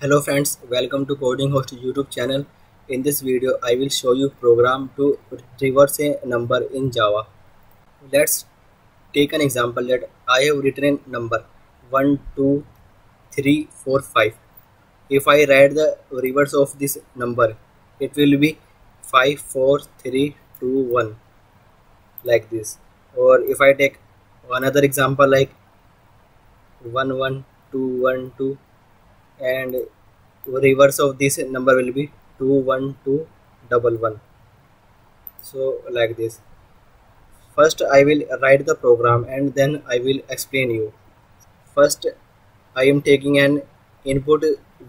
Hello friends, welcome to Coding Host YouTube channel. In this video, I will show you program to reverse a number in Java. Let's take an example that I have written a number 1, 2, 3, 4, 5. If I write the reverse of this number, it will be 5, 4, 3, 2, 1 like this. Or if I take another example like 1, 1, 2, 1, 2 and reverse of this number will be 2 1 2 1 1. So like this. First I will write the program and then I will explain you. First I am taking an input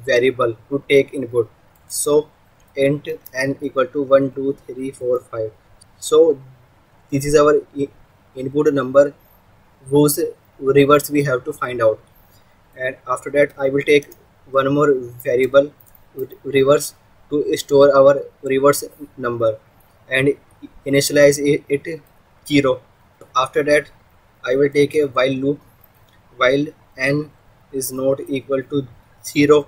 variable to take input. So int n equal to 1 2 3 4 5. So this is our input number whose reverse we have to find out. And after that I will take one more variable reverse to store our reverse number and initialize it 0. After that I will take a while loop while n is not equal to 0,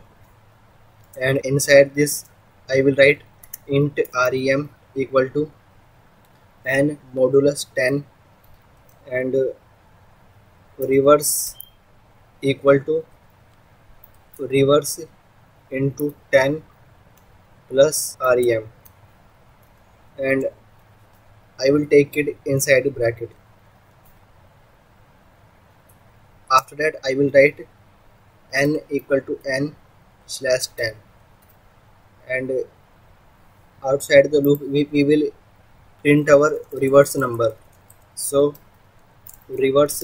and inside this I will write int rem equal to n modulus 10 and reverse equal to reverse into 10 plus rem, and I will take it inside bracket. After that I will write n equal to n slash 10, and outside the loop we will print our reverse number. So reverse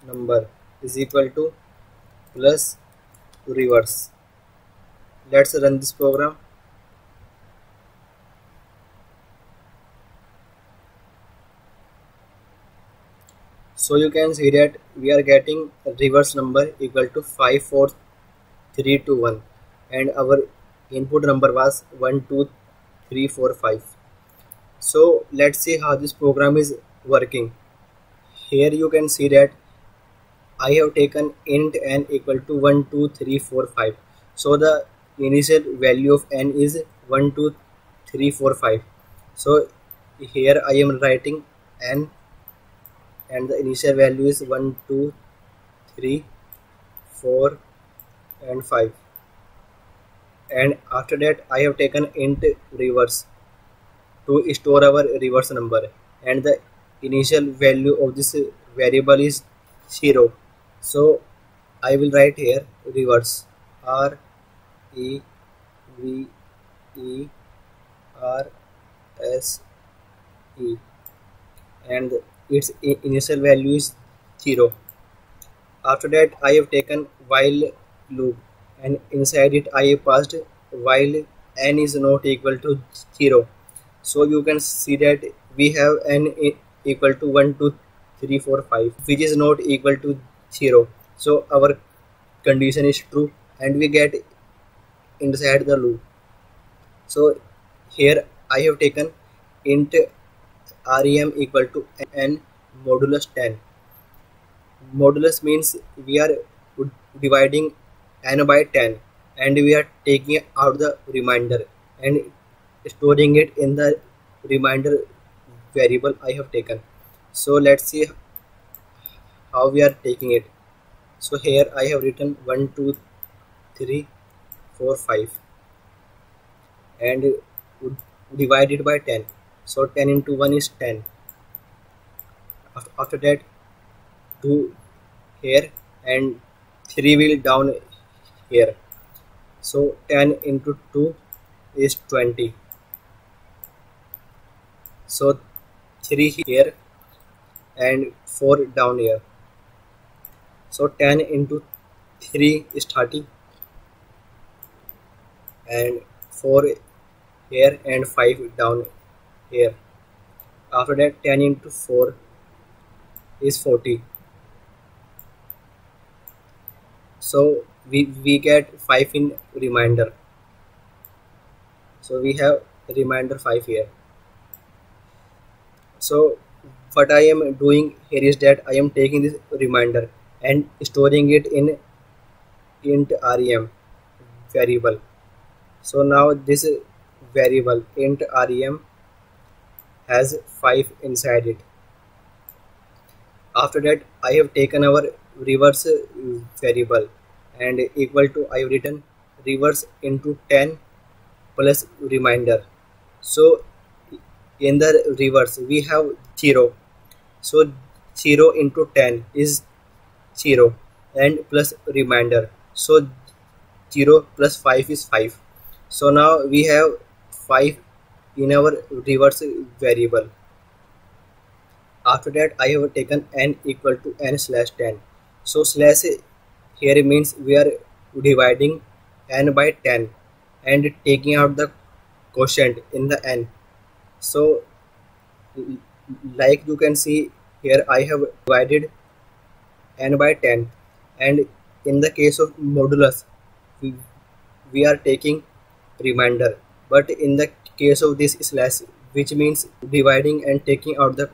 number is equal to plus reverse. Let's run this program. So you can see that we are getting a reverse number equal to 5 4 3 2 1, and our input number was 1 2 3 4 5. So let's see how this program is working. Here you can see that I have taken int n equal to 1 2 3 4 5. So the initial value of n is 1 2 3 4 5. So here I am writing n and the initial value is 1 2 3 4 and 5, and after that I have taken int reverse to store our reverse number, and the initial value of this variable is 0. So I will write here reverse r e v e r s e, and its initial value is 0. After that I have taken while loop, and inside it I have passed while n is not equal to 0. So you can see that we have n equal to 1 2 3 4 5 which is not equal to 0. So our condition is true and we get inside the loop. So here I have taken int rem equal to n modulus 10. Modulus means we are dividing n by 10 and we are taking out the remainder and storing it in the remainder variable I have taken. So let's see how we are taking it. So here I have written 1 2 3 4 5 and divided by 10. So 10 into 1 is 10. After that 2 here and 3 will down here. So 10 into 2 is 20. So 3 here and 4 down here. So 10 into 3 is 30 and 4 here and 5 down here. After that 10 into 4 is 40. So we get 5 in remainder. So we have remainder 5 here. So what I am doing here is that I am taking this remainder and storing it in int rem variable. So now this variable int rem has 5 inside it. After that I have taken our reverse variable and equal to, I have written reverse into 10 plus reminder. So in the reverse we have 0, so 0 into 10 is 0 and plus reminder, so 0 plus 5 is 5. So now we have 5 in our reverse variable. After that I have taken n equal to n slash 10. So slash here means we are dividing n by 10 and taking out the quotient in the n. So like you can see here, I have divided n by 10, and in the case of modulus we, we are taking remainder, but in the case of this slash, which means dividing and taking out the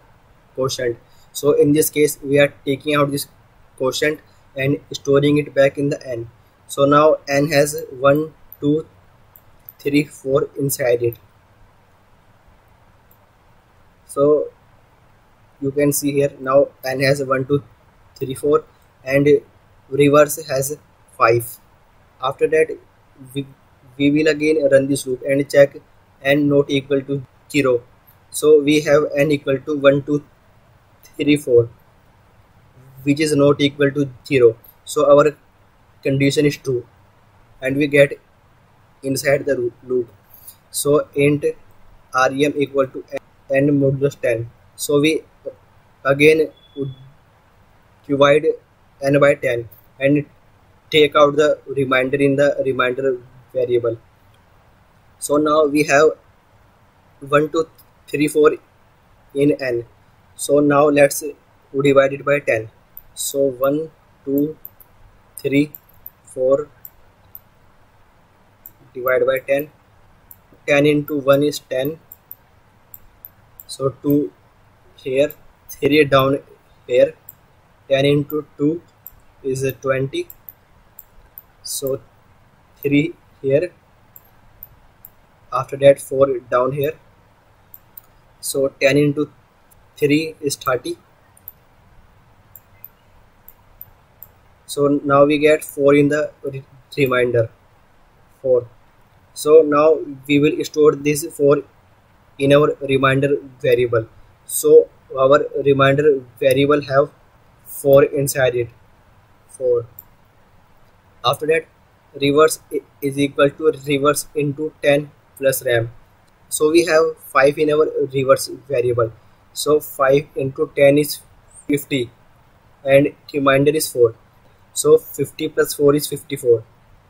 quotient, so in this case we are taking out this quotient and storing it back in the n. So now n has 1 2 3 4 inside it. So you can see here now n has 1 2 3 4 and reverse has 5. After that we will again run this loop and check n not equal to 0. So we have n equal to 1 2 3 4, which is not equal to 0. So our condition is true and we get inside the loop. So int rem equal to n modulus 10. So we again would divide n by 10 and take out the remainder in the remainder variable. So now we have 1 2 3 4 in n. So now let's divide it by 10. So 1 2 3 4 divide by 10. 10 into 1 is 10. So 2 here, 3 down here. 10 into 2 is 20. So 3 here. After that 4 down here. So 10 into 3 is 30. So now we get 4 in the remainder, 4. So now we will store this 4 in our remainder variable. So our remainder variable have 4 inside it, 4. After that reverse is equal to reverse into 10 plus rem. So we have 5 in our reverse variable. So 5 into 10 is 50 and remainder is 4. So 50 plus 4 is 54.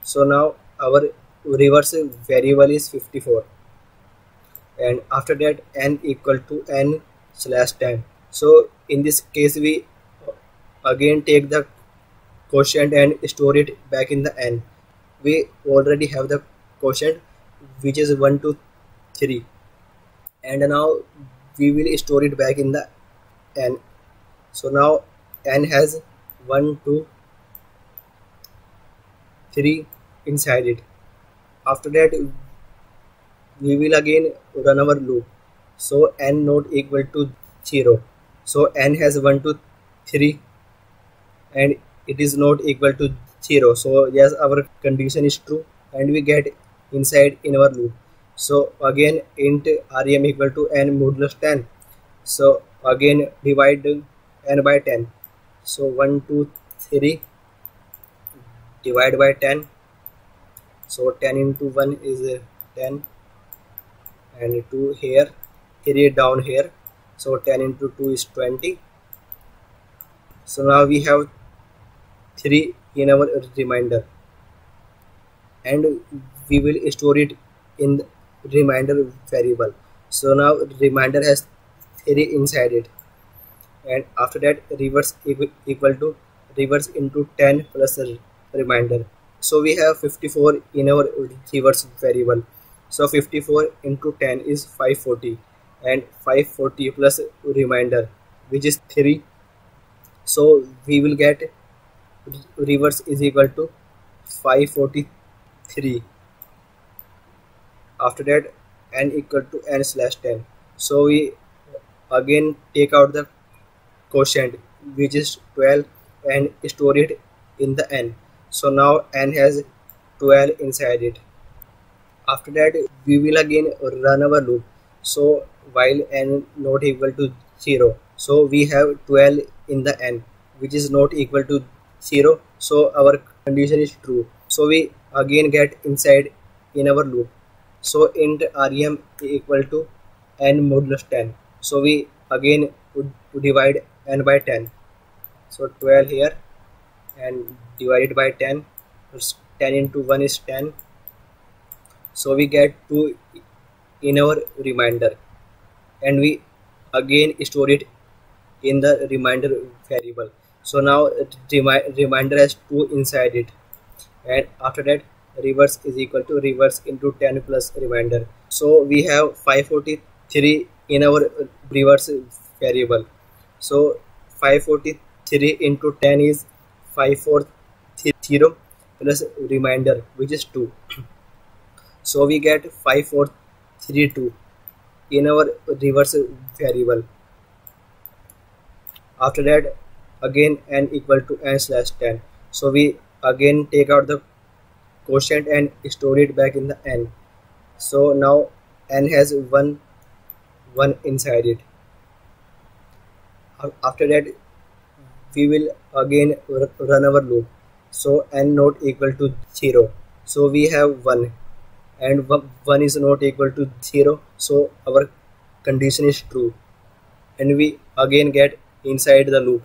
So now our reverse variable is 54. And after that n equal to n slash 10. So in this case we again take the quotient and store it back in the n. We already have the quotient, which is 1 2 3, and now we will store it back in the n. So now n has 1 2 3 inside it. After that we will again run our loop. So n not equal to 0. So n has 1 2 3 and it is not equal to 0. So yes, our condition is true and we get inside in our loop. So again int rem equal to n modulus 10. So again divide n by 10. So 1 2 3 divide by 10. So 10 into 1 is 10 and 2 here, 3 down here. So 10 into 2 is 20. So now we have 3 in our remainder and we will store it in the remainder variable. So now remainder has 3 inside it, and after that reverse equal to reverse into 10 plus remainder. So we have 54 in our reverse variable. So 54 into 10 is 540 and 540 plus remainder, which is 3. So we will get reverse is equal to 540 3. After that, n equal to n slash 10. So we again take out the quotient, which is 12, and store it in the n. So now n has 12 inside it. After that, we will again run our loop. So while n not equal to 0, so we have 12 in the n, which is not equal to 0. So our condition is true. So we again get inside in our loop. So int rem equal to n modulus 10. So we again would divide n by 10. So 12 here and divided by 10. 10 into 1 is 10. So we get 2 in our reminder, and we again store it in the reminder variable. So now reminder has 2 inside it, and after that reverse is equal to reverse into 10 plus reminder. So we have 543 in our reverse variable. So 543 into 10 is 5430 plus reminder, which is 2. So we get 5432 in our reverse variable. After that, again n equal to n slash 10. So we again take out the quotient and store it back in the n. So now n has 1 inside it. After that, we will again run our loop. So n not equal to 0. So we have 1, and 1 is not equal to 0. So our condition is true, and we again get inside the loop.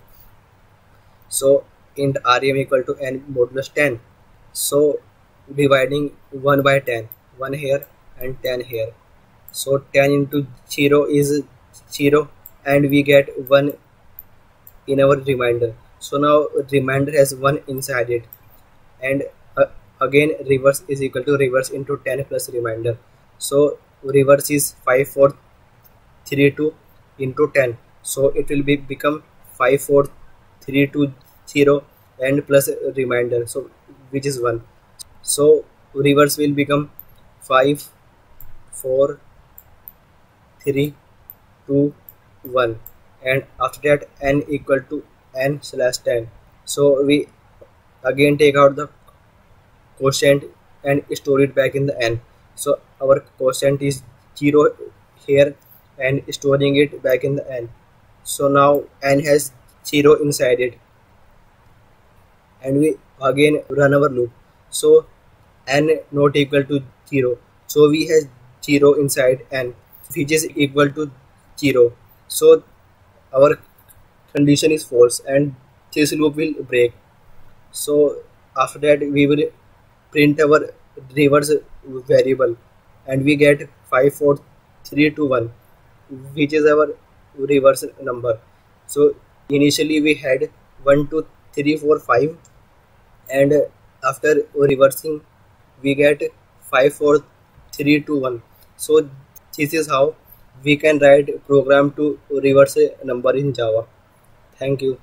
So int rem equal to n modulus 10. So dividing 1 by 10, 1 here and 10 here. So 10 into 0 is 0, and we get 1 in our reminder. So now reminder has 1 inside it, and again reverse is equal to reverse into 10 plus reminder. So reverse is 5432 into 10. So it will become 54320 and plus reminder, so which is 1. So reverse will become 5 4 3 2 1, and after that n equal to n slash 10. So we again take out the quotient and store it back in the n. So our quotient is 0 here and storing it back in the n. So now n has 0 inside it, and we again run our loop. So n not equal to 0. So we have 0 inside n, which is equal to 0. So our condition is false, and this loop will break. So after that, we will print our reverse variable, and we get 54321, which is our reverse number. So initially we had 1 2 3 4 5, and after reversing we get 54321. So this is how we can write program to reverse a number in Java. Thank you.